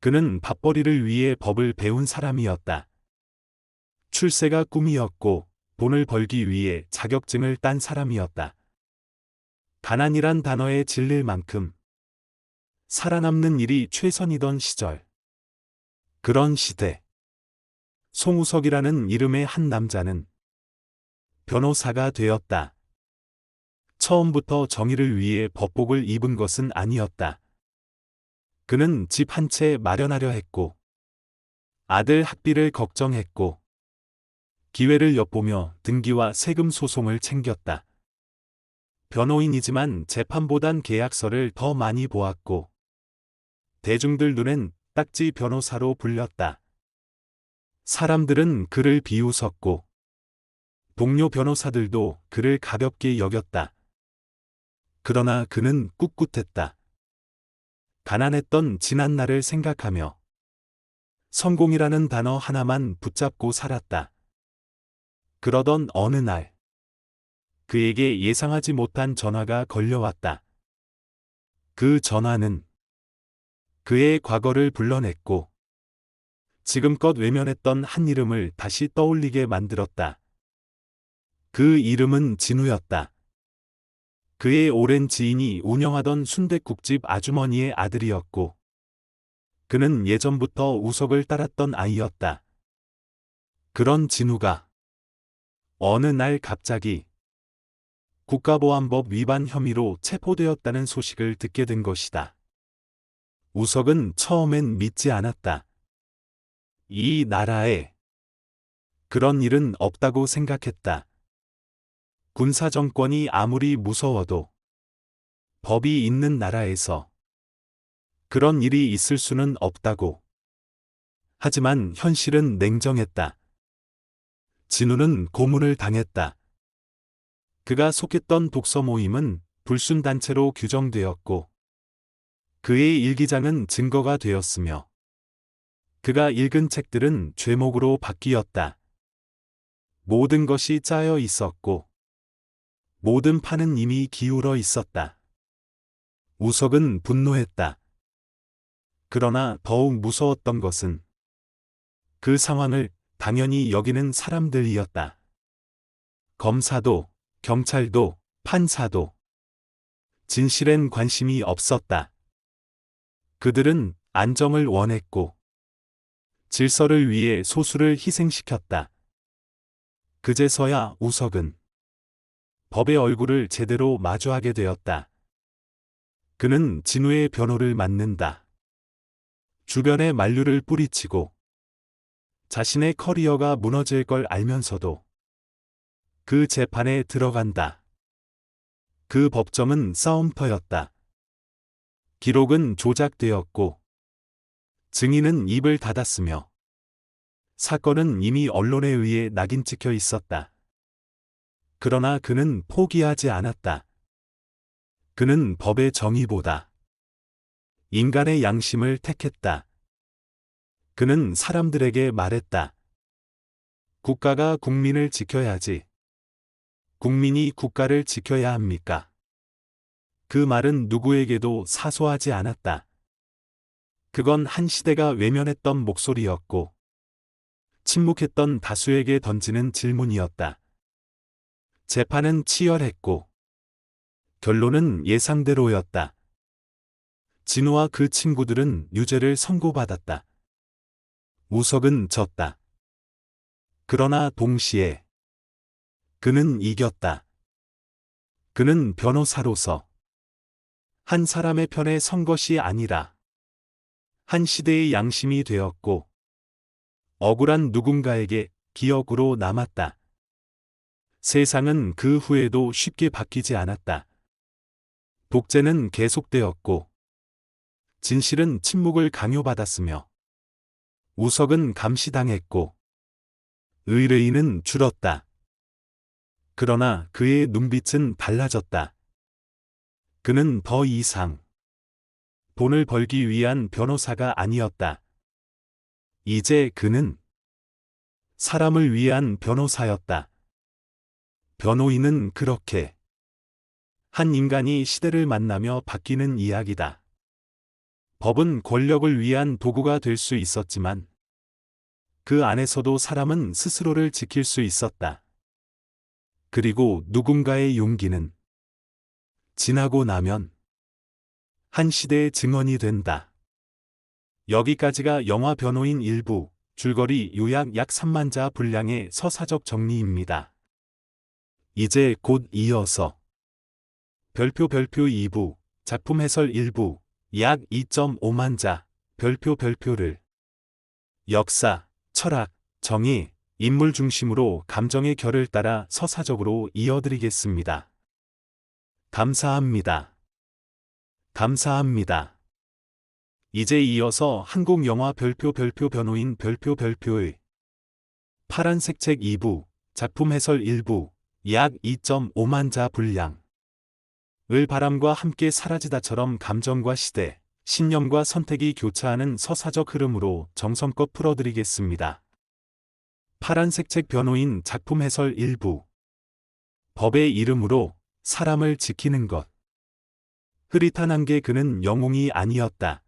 그는 밥벌이를 위해 법을 배운 사람이었다. 출세가 꿈이었고 돈을 벌기 위해 자격증을 딴 사람이었다. 가난이란 단어에 질릴 만큼 살아남는 일이 최선이던 시절. 그런 시대. 송우석이라는 이름의 한 남자는 변호사가 되었다. 처음부터 정의를 위해 법복을 입은 것은 아니었다. 그는 집 한 채 마련하려 했고, 아들 학비를 걱정했고, 기회를 엿보며 등기와 세금 소송을 챙겼다. 변호인이지만 재판보단 계약서를 더 많이 보았고, 대중들 눈엔 딱지 변호사로 불렸다. 사람들은 그를 비웃었고, 동료 변호사들도 그를 가볍게 여겼다. 그러나 그는 꿋꿋했다. 가난했던 지난날을 생각하며 성공이라는 단어 하나만 붙잡고 살았다. 그러던 어느 날, 그에게 예상하지 못한 전화가 걸려왔다. 그 전화는 그의 과거를 불러냈고, 지금껏 외면했던 한 이름을 다시 떠올리게 만들었다. 그 이름은 진우였다. 그의 오랜 지인이 운영하던 순댓국집 아주머니의 아들이었고, 그는 예전부터 우석을 따랐던 아이였다. 그런 진우가 어느 날 갑자기 국가보안법 위반 혐의로 체포되었다는 소식을 듣게 된 것이다. 우석은 처음엔 믿지 않았다. 이 나라에 그런 일은 없다고 생각했다. 군사정권이 아무리 무서워도 법이 있는 나라에서 그런 일이 있을 수는 없다고. 하지만 현실은 냉정했다. 진우는 고문을 당했다. 그가 속했던 독서 모임은 불순단체로 규정되었고, 그의 일기장은 증거가 되었으며, 그가 읽은 책들은 죄목으로 바뀌었다. 모든 것이 짜여 있었고, 모든 판은 이미 기울어 있었다. 우석은 분노했다. 그러나 더욱 무서웠던 것은 그 상황을 당연히 여기는 사람들이었다. 검사도, 경찰도, 판사도 진실엔 관심이 없었다. 그들은 안정을 원했고, 질서를 위해 소수를 희생시켰다. 그제서야 우석은 법의 얼굴을 제대로 마주하게 되었다. 그는 진우의 변호를 맡는다. 주변에 만류를 뿌리치고, 자신의 커리어가 무너질 걸 알면서도 그 재판에 들어간다. 그 법정은 싸움터였다. 기록은 조작되었고, 증인은 입을 닫았으며, 사건은 이미 언론에 의해 낙인 찍혀 있었다. 그러나 그는 포기하지 않았다. 그는 법의 정의보다 인간의 양심을 택했다. 그는 사람들에게 말했다. 국가가 국민을 지켜야지. 국민이 국가를 지켜야 합니까? 그 말은 누구에게도 사소하지 않았다. 그건 한 시대가 외면했던 목소리였고, 침묵했던 다수에게 던지는 질문이었다. 재판은 치열했고, 결론은 예상대로였다. 진우와 그 친구들은 유죄를 선고받았다. 우석은 졌다. 그러나 동시에 그는 이겼다. 그는 변호사로서 한 사람의 편에 선 것이 아니라 한 시대의 양심이 되었고, 억울한 누군가에게 기억으로 남았다. 세상은 그 후에도 쉽게 바뀌지 않았다. 독재는 계속되었고, 진실은 침묵을 강요받았으며, 우석은 감시당했고, 의뢰인은 줄었다. 그러나 그의 눈빛은 달라졌다. 그는 더 이상 돈을 벌기 위한 변호사가 아니었다. 이제 그는 사람을 위한 변호사였다. 변호인은 그렇게 한 인간이 시대를 만나며 바뀌는 이야기다. 법은 권력을 위한 도구가 될 수 있었지만 그 안에서도 사람은 스스로를 지킬 수 있었다. 그리고 누군가의 용기는 지나고 나면 한 시대의 증언이 된다. 여기까지가 영화 변호인 일부, 줄거리 요약 약 3만 자 분량의 서사적 정리입니다. 이제 곧 이어서 별표 2부, 작품 해설 일부, 약 2.5만 자, 별표를 역사, 철학, 정의, 인물 중심으로 감정의 결을 따라 서사적으로 이어드리겠습니다. 감사합니다. 감사합니다. 이제 이어서 한국 영화 별표 변호인 별표의 파란색 책 2부, 작품 해설 일부, 약 2.5만 자 분량 을 바람과 함께 사라지다처럼 감정과 시대, 신념과 선택이 교차하는 서사적 흐름으로 정성껏 풀어드리겠습니다. 파란색 책 변호인 작품 해설 일부. 법의 이름으로 사람을 지키는 것. 흐릿한 안개 그는 영웅이 아니었다.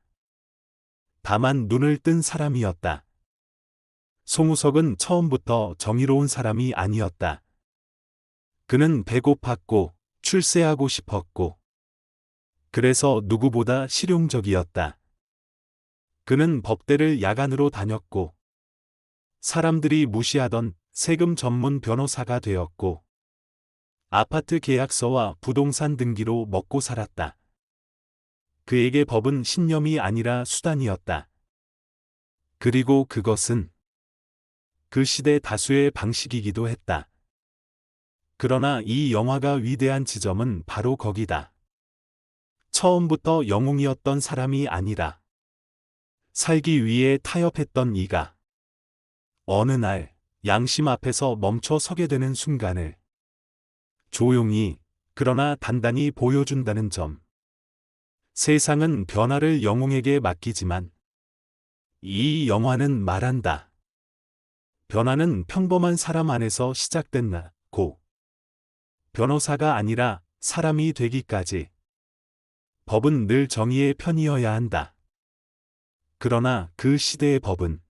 다만 눈을 뜬 사람이었다. 송우석은 처음부터 정의로운 사람이 아니었다. 그는 배고팠고 출세하고 싶었고 그래서 누구보다 실용적이었다. 그는 법대를 야간으로 다녔고 사람들이 무시하던 세금 전문 변호사가 되었고 아파트 계약서와 부동산 등기로 먹고 살았다. 그에게 법은 신념이 아니라 수단이었다. 그리고 그것은 그 시대 다수의 방식이기도 했다. 그러나 이 영화가 위대한 지점은 바로 거기다. 처음부터 영웅이었던 사람이 아니라 살기 위해 타협했던 이가 어느 날 양심 앞에서 멈춰 서게 되는 순간을 조용히 그러나 단단히 보여준다는 점. 세상은 변화를 영웅에게 맡기지만 이 영화는 말한다. 변화는 평범한 사람 안에서 시작된다고. 변호사가 아니라 사람이 되기까지. 법은 늘 정의의 편이어야 한다. 그러나 그 시대의 법은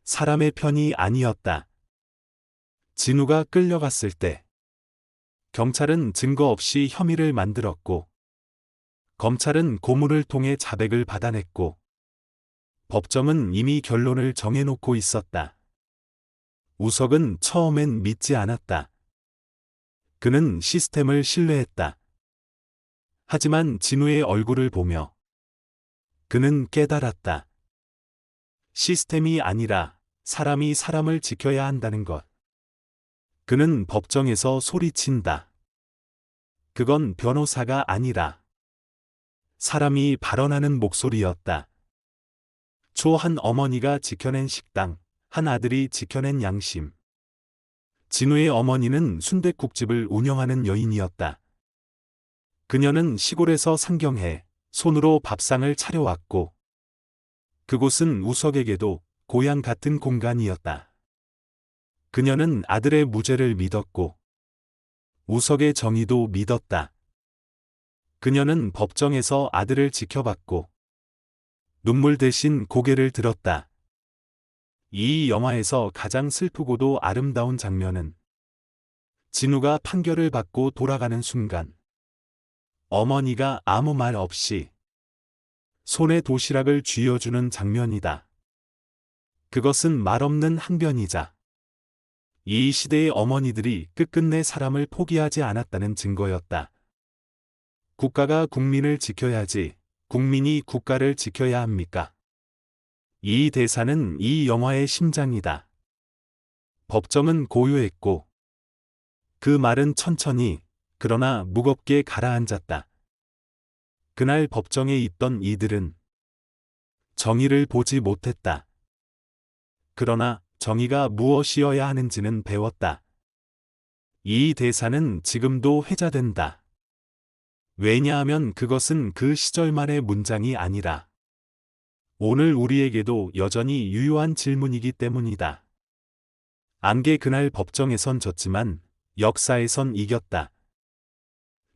사람의 편이 아니었다. 진우가 끌려갔을 때 경찰은 증거 없이 혐의를 만들었고 검찰은 고문을 통해 자백을 받아냈고 법정은 이미 결론을 정해놓고 있었다. 우석은 처음엔 믿지 않았다. 그는 시스템을 신뢰했다. 하지만 진우의 얼굴을 보며 그는 깨달았다. 시스템이 아니라 사람이 사람을 지켜야 한다는 것. 그는 법정에서 소리친다. 그건 변호사가 아니라 사람이 발언하는 목소리였다. 초 한 어머니가 지켜낸 식당, 한 아들이 지켜낸 양심. 진우의 어머니는 순댓국집을 운영하는 여인이었다. 그녀는 시골에서 상경해 손으로 밥상을 차려왔고 그곳은 우석에게도 고향 같은 공간이었다. 그녀는 아들의 무죄를 믿었고 우석의 정의도 믿었다. 그녀는 법정에서 아들을 지켜봤고 눈물 대신 고개를 들었다. 이 영화에서 가장 슬프고도 아름다운 장면은 진우가 판결을 받고 돌아가는 순간 어머니가 아무 말 없이 손에 도시락을 쥐어주는 장면이다. 그것은 말없는 항변이자 이 시대의 어머니들이 끝끝내 사람을 포기하지 않았다는 증거였다. 국가가 국민을 지켜야지 국민이 국가를 지켜야 합니까? 이 대사는 이 영화의 심장이다. 법정은 고요했고 그 말은 천천히 그러나 무겁게 가라앉았다. 그날 법정에 있던 이들은 정의를 보지 못했다. 그러나 정의가 무엇이어야 하는지는 배웠다. 이 대사는 지금도 회자된다. 왜냐하면 그것은 그 시절만의 문장이 아니라 오늘 우리에게도 여전히 유효한 질문이기 때문이다. 안개 그날 법정에선 졌지만 역사에선 이겼다.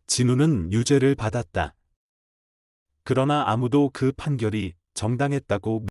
진우는 유죄를 받았다. 그러나 아무도 그 판결이 정당했다고